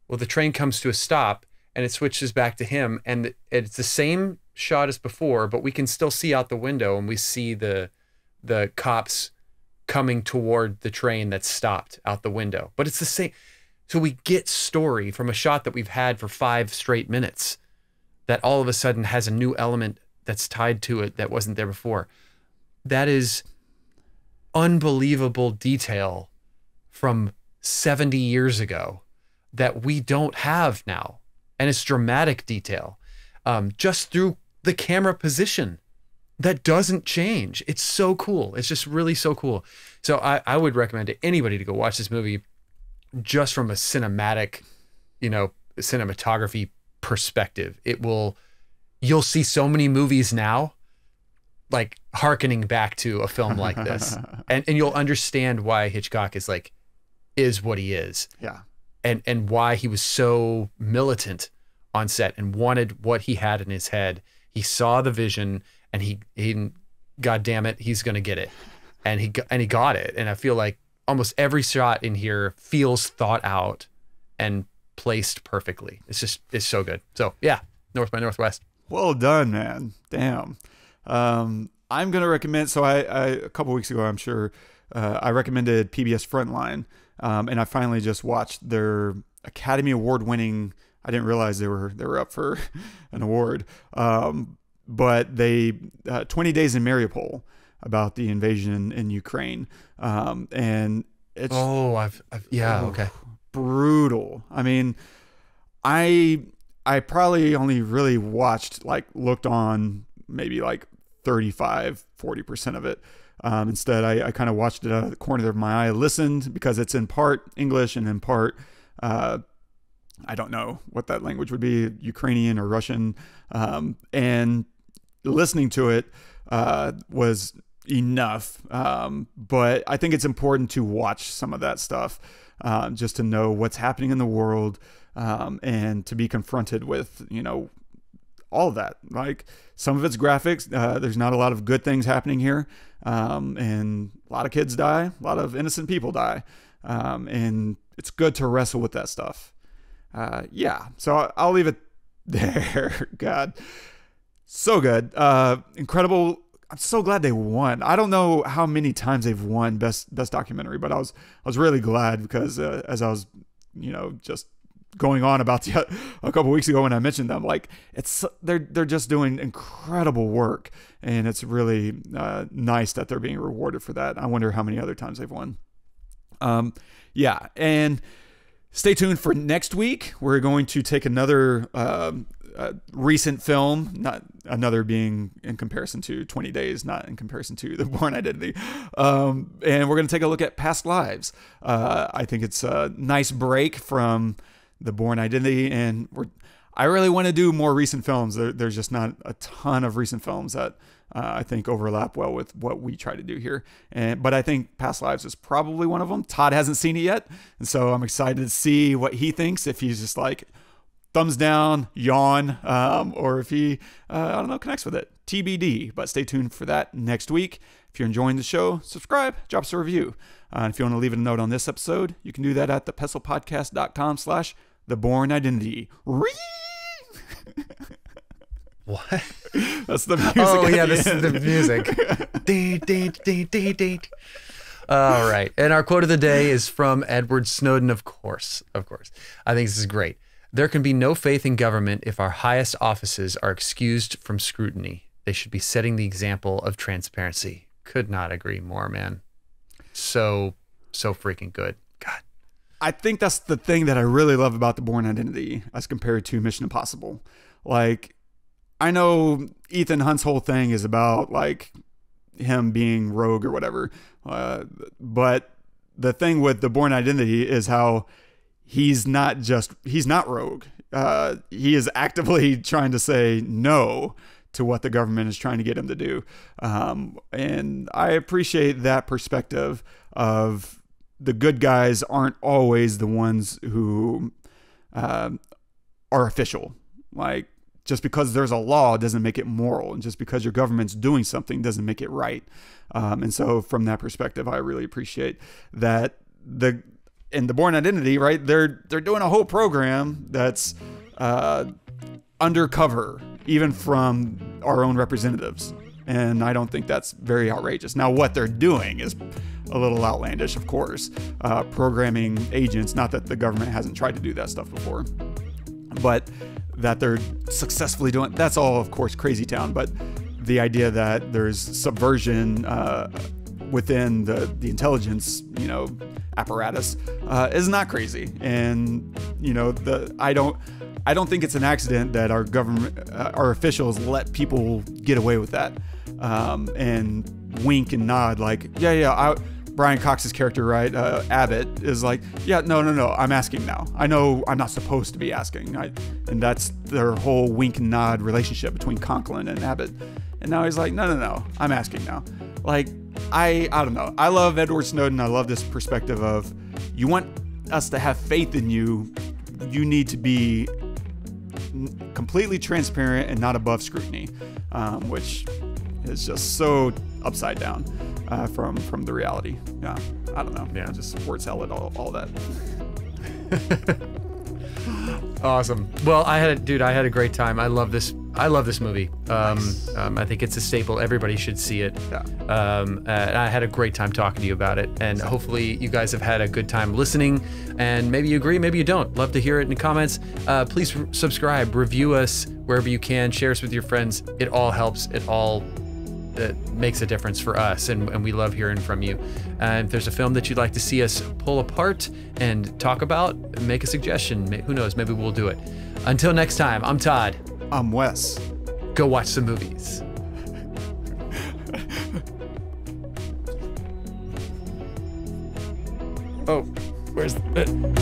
Well, the train comes to a stop, and it switches back to him, and it's the same shot as before, but we can still see out the window, and we see the cops coming toward the train that's stopped out the window. But it's the same. So we get story from a shot that we've had for 5 straight minutes that all of a sudden has a new element that's tied to it that wasn't there before. That is unbelievable detail from 70 years ago that we don't have now. And it's dramatic detail, just through the camera position that doesn't change. It's so cool. It's just really so cool. So I would recommend to anybody to go watch this movie just from a cinematic, you know, cinematography perspective. You'll see so many movies now, like hearkening back to a film like this, and you'll understand why Hitchcock is what he is. Yeah. And why he was so militant on set and wanted what he had in his head. He saw the vision, and he God damn it, he's gonna get it, and he got it. And I feel like almost every shot in here feels thought out and placed perfectly. It's so good. So yeah, North by Northwest. Well done, man. Damn. I'm gonna recommend. So I a couple weeks ago, I'm sure, I recommended PBS Frontline. And I finally just watched their Academy Award winning. I didn't realize they were up for an award. But they 20 Days in Mariupol, about the invasion in Ukraine. And It's okay. Brutal. I mean, I probably only really looked on maybe like 35-40% of it. Instead, I kind of watched it out of the corner of my eye, listened, because it's in part English and in part, I don't know what that language would be, Ukrainian or Russian. And listening to it was enough. But I think it's important to watch some of that stuff, just to know what's happening in the world, and to be confronted with, all of that. Like, some of it's graphics. There's not a lot of good things happening here. And a lot of kids die, a lot of innocent people die. And it's good to wrestle with that stuff. So I'll leave it there. God, so good. Incredible. I'm so glad they won. I don't know how many times they've won best documentary, but I was really glad, because as I was, just going on about a couple weeks ago when I mentioned them, like, they're just doing incredible work, and it's really nice that they're being rewarded for that. I wonder how many other times they've won. And stay tuned for next week. We're going to take another recent film, not another being in comparison to 20 Days, not in comparison to The Bourne Identity. And we're going to take a look at Past Lives. I think it's a nice break from The Bourne Identity, and I really want to do more recent films. There's just not a ton of recent films that I think overlap well with what we try to do here. But I think Past Lives is probably one of them. Todd hasn't seen it yet, and so I'm excited to see what he thinks, if he's just like thumbs down, yawn, or if he, connects with it. TBD, but stay tuned for that next week. If you're enjoying the show, subscribe, drop us a review. And if you want to leave a note on this episode, you can do that at thepestlepodcast.com/The Bourne Identity. What? That's the music. Oh, yeah, this is the music. Dee, dee, dee, dee, dee. All right. And our quote of the day is from Edward Snowden, of course. I think this is great. There can be no faith in government if our highest offices are excused from scrutiny. They should be setting the example of transparency. Could not agree more, man. So freaking good. God. I think that's the thing that I really love about The Bourne Identity as compared to Mission Impossible. Like, I know Ethan Hunt's whole thing is about like him being rogue or whatever. But the thing with The Bourne Identity is how he's not rogue. He is actively trying to say no to what the government is trying to get him to do. And I appreciate that perspective of the good guys aren't always the ones who are official. Like, just because there's a law doesn't make it moral, and just because your government's doing something doesn't make it right. And so from that perspective, I really appreciate that in The Bourne Identity, right, they're doing a whole program that's undercover, even from our own representatives. And I don't think that's very outrageous. Now, what they're doing is a little outlandish, of course. Programming agents, not that the government hasn't tried to do that stuff before, but that they're successfully doing, that's all, of course, crazy town. But the idea that there's subversion within the intelligence, apparatus is not crazy. And, I don't think it's an accident that our government, our officials let people get away with that, and wink and nod like, Brian Cox's character, right, Abbott, is like, no, I'm asking now. I know I'm not supposed to be asking. And that's their whole wink and nod relationship between Conklin and Abbott. And now he's like, no, I'm asking now. Like, I don't know. I love Edward Snowden. I love this perspective of, you want us to have faith in you, you need to be completely transparent and not above scrutiny, which is just so upside down from the reality. Yeah, I don't know. Yeah, just word salad, all that. Awesome. Well, I had a great time. I love this movie. Nice. I think it's a staple. Everybody should see it. Yeah. I had a great time talking to you about it, and hopefully you guys have had a good time listening. And maybe you agree, maybe you don't. Love to hear it in the comments. Please subscribe, review us wherever you can, share us with your friends. It all helps. It all makes a difference for us, and we love hearing from you. And if there's a film that you'd like to see us pull apart and talk about, make a suggestion. Who knows, maybe we'll do it. Until next time, I'm Todd. I'm Wes. Go watch some movies. Oh, where's the...